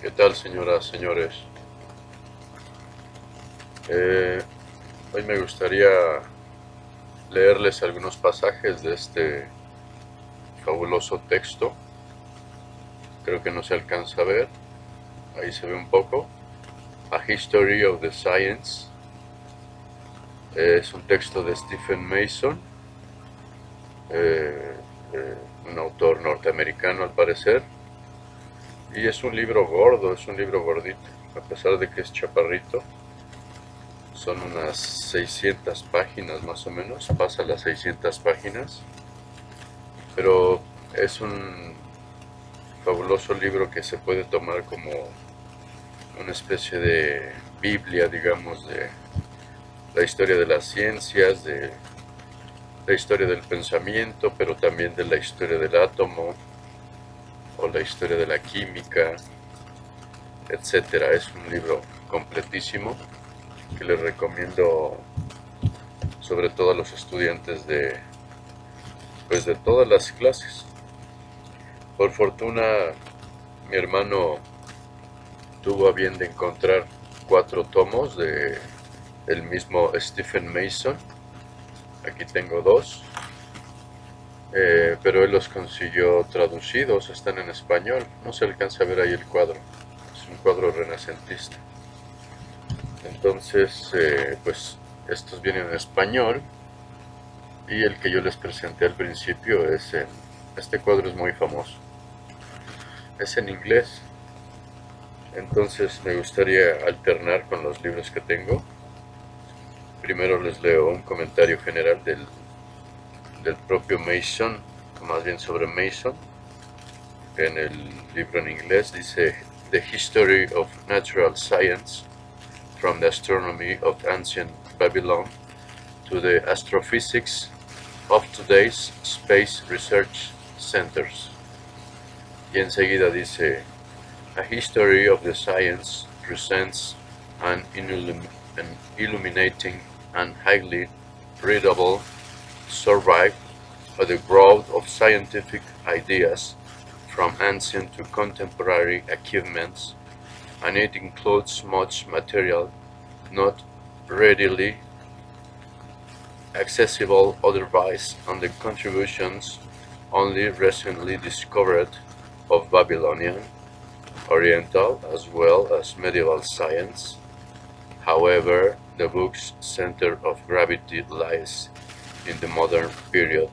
¿Qué tal, señoras, señores? Eh, Hoy me gustaría leerles algunos pasajes de este fabuloso texto. Creo que no se alcanza a ver. Ahí se ve un poco. A History of the Science. Es un texto de Stephen Mason, eh, un autor norteamericano al parecer. Y es un libro gordo, es un libro gordito, a pesar de que es chaparrito. Son unas 600 páginas más o menos, pasa las 600 páginas, pero es un fabuloso libro que se puede tomar como una especie de Biblia, digamos, de la historia de las ciencias, de la historia del pensamiento, pero también de la historia del átomo o la historia de la química, etcétera. Es un libro completísimo que les recomiendo sobre todo a los estudiantes de todas las clases. Por fortuna, mi hermano tuvo a bien de encontrar 4 tomos de el mismo Stephen Mason. Aquí tengo 2, pero él los consiguió traducidos, están en español. No se alcanza a ver ahí el cuadro, es un cuadro renacentista. Entonces, pues estos vienen en español y el que yo les presenté al principio este cuadro es muy famoso. Es en inglés. Entonces me gustaría alternar con los libros que tengo. Primero les leo un comentario general del propio Mason, o más bien sobre Mason. En el libro en inglés dice The History of Natural Science, from the Astronomy of Ancient Babylon to the Astrophysics of Today's Space Research Centers. Y enseguida dice A History of the Science presents an illuminating and highly readable survey of the growth of scientific ideas from ancient to contemporary achievements, and it includes much material not readily accessible otherwise, and the contributions only recently discovered of Babylonian, Oriental, as well as medieval science. However, the book's center of gravity lies in the modern period,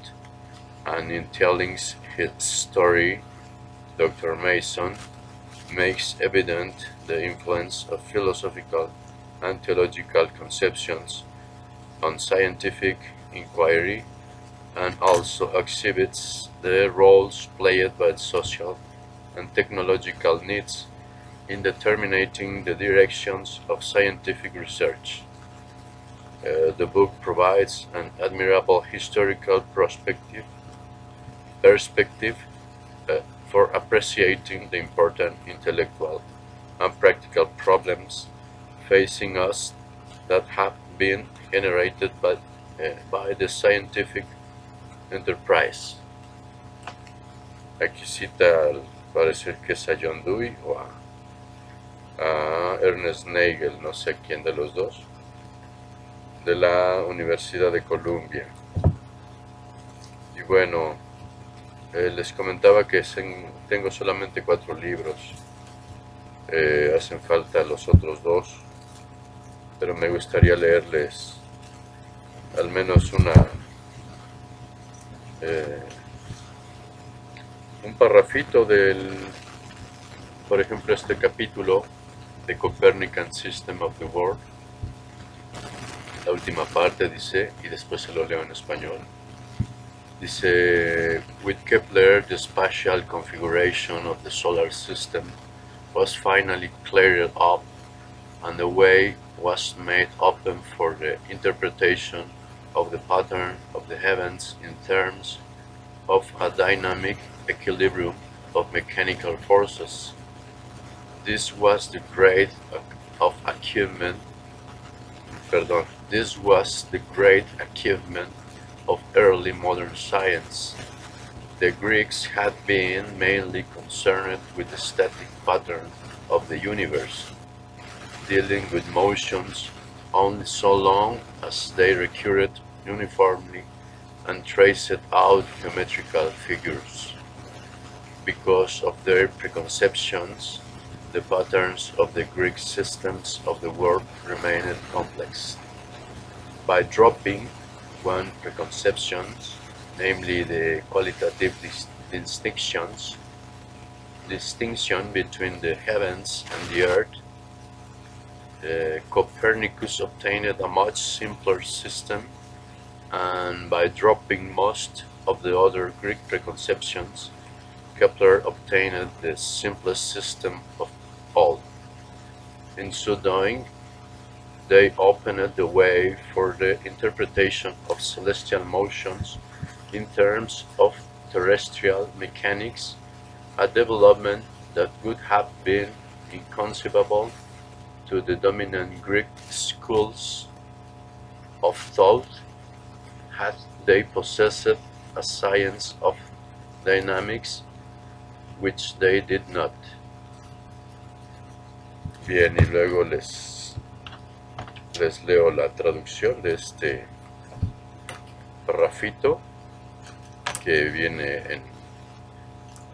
and in telling his story, Dr. Mason makes evident the influence of philosophical and theological conceptions on scientific inquiry, and also exhibits the roles played by social and technological needs in determining the directions of scientific research. The book provides an admirable historical perspective for appreciating the important intellectual and practical problems facing us that have been generated by the scientific enterprise. Aquí cita al parecer que es a John Dewey o a Ernest Nagel, no sé quién de los dos, de la Universidad de Columbia. Y bueno, les comentaba que tengo solamente 4 libros, hacen falta los otros 2, pero me gustaría leerles al menos un parrafito por ejemplo, este capítulo de Copernican System of the World. La última parte dice, y después se lo leo en español, dice, with Kepler, the spatial configuration of the solar system was finally cleared up, and the way was made open for the interpretation of the pattern of the heavens in terms of a dynamic equilibrium of mechanical forces. This was the great achievement of early modern science. The Greeks had been mainly concerned with the static pattern of the universe, dealing with motions only so long as they recurred uniformly and traced out geometrical figures. Because of their preconceptions, the patterns of the Greek systems of the world remained complex. By dropping one preconception, namely the qualitative distinction between the heavens and the earth, Copernicus obtained a much simpler system, and by dropping most of the other Greek preconceptions, Kepler obtained the simplest system of all. In so doing, they opened the way for the interpretation of celestial motions in terms of terrestrial mechanics, a development that would have been inconceivable to the dominant Greek schools of thought had they possessed a science of dynamics, which they did not. Bien, y luego les leo la traducción de este parrafito que viene en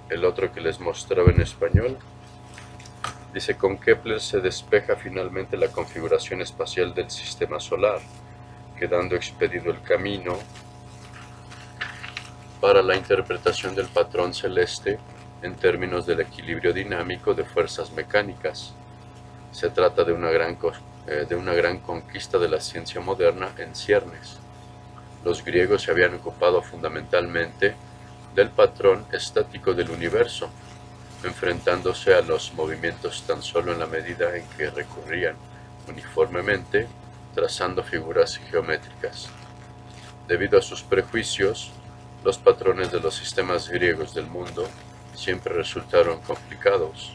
el otro que les mostraba en español. Dice: con Kepler se despeja finalmente la configuración espacial del sistema solar, quedando expedido el camino para la interpretación del patrón celeste en términos del equilibrio dinámico de fuerzas mecánicas. Se trata de una gran conquista de la ciencia moderna en ciernes. Los griegos se habían ocupado fundamentalmente del patrón estático del universo, enfrentándose a los movimientos tan solo en la medida en que recurrían uniformemente, trazando figuras geométricas. Debido a sus prejuicios, los patrones de los sistemas griegos del mundo siempre resultaron complicados.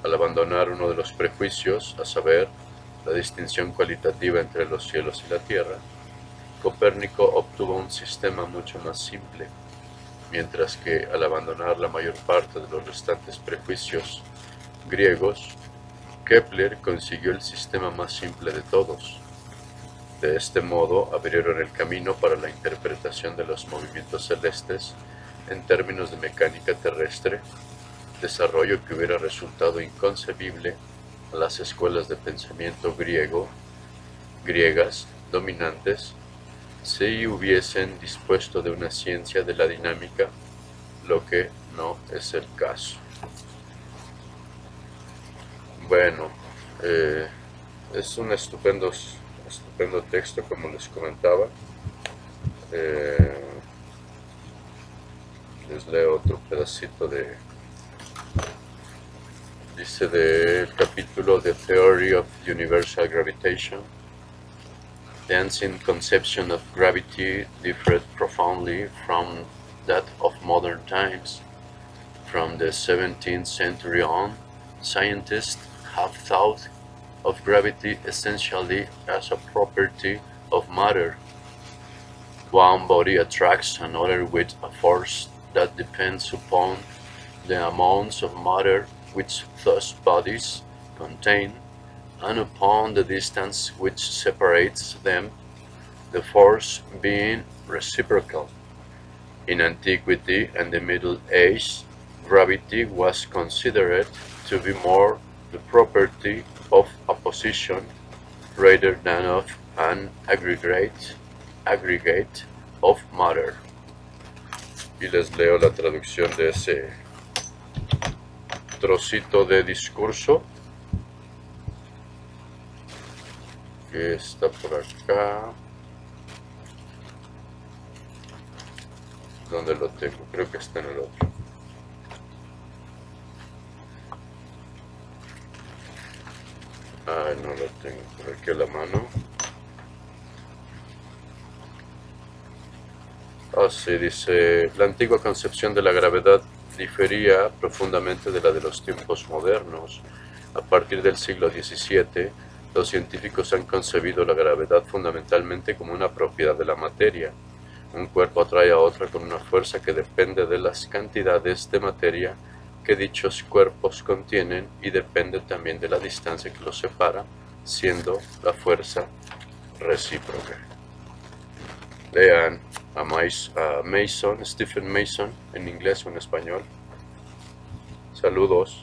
Al abandonar uno de los prejuicios, a saber, la distinción cualitativa entre los cielos y la tierra, Copérnico obtuvo un sistema mucho más simple, mientras que al abandonar la mayor parte de los restantes prejuicios griegos, Kepler consiguió el sistema más simple de todos. De este modo abrieron el camino para la interpretación de los movimientos celestes en términos de mecánica terrestre, desarrollo que hubiera resultado inconcebible a las escuelas de pensamiento griegas dominantes si hubiesen dispuesto de una ciencia de la dinámica, lo que no es el caso. Bueno, es un estupendo texto, como les comentaba. Les leo otro pedacito dice del capítulo The Theory of Universal Gravitation. The ancient conception of gravity differed profoundly from that of modern times. From the 17th century on, scientists have thought of gravity essentially as a property of matter. One body attracts another with a force that depends upon the amounts of matter which those bodies contain, and upon the distance which separates them, the force being reciprocal. In antiquity and the Middle Ages, gravity was considered to be more the property of a position rather than of an aggregate of matter. Y les leo la traducción de ese trocito de discurso que está por acá. ¿Dónde lo tengo? Creo que está en el otro. No lo tengo por aquí a la mano. Sí, dice: la antigua concepción de la gravedad difería profundamente de la de los tiempos modernos. A partir del siglo XVII, los científicos han concebido la gravedad fundamentalmente como una propiedad de la materia. Un cuerpo atrae a otro con una fuerza que depende de las cantidades de materia que dichos cuerpos contienen y depende también de la distancia que los separa, siendo la fuerza recíproca. Lean a Mason, Stephen Mason, en inglés o en español. Saludos.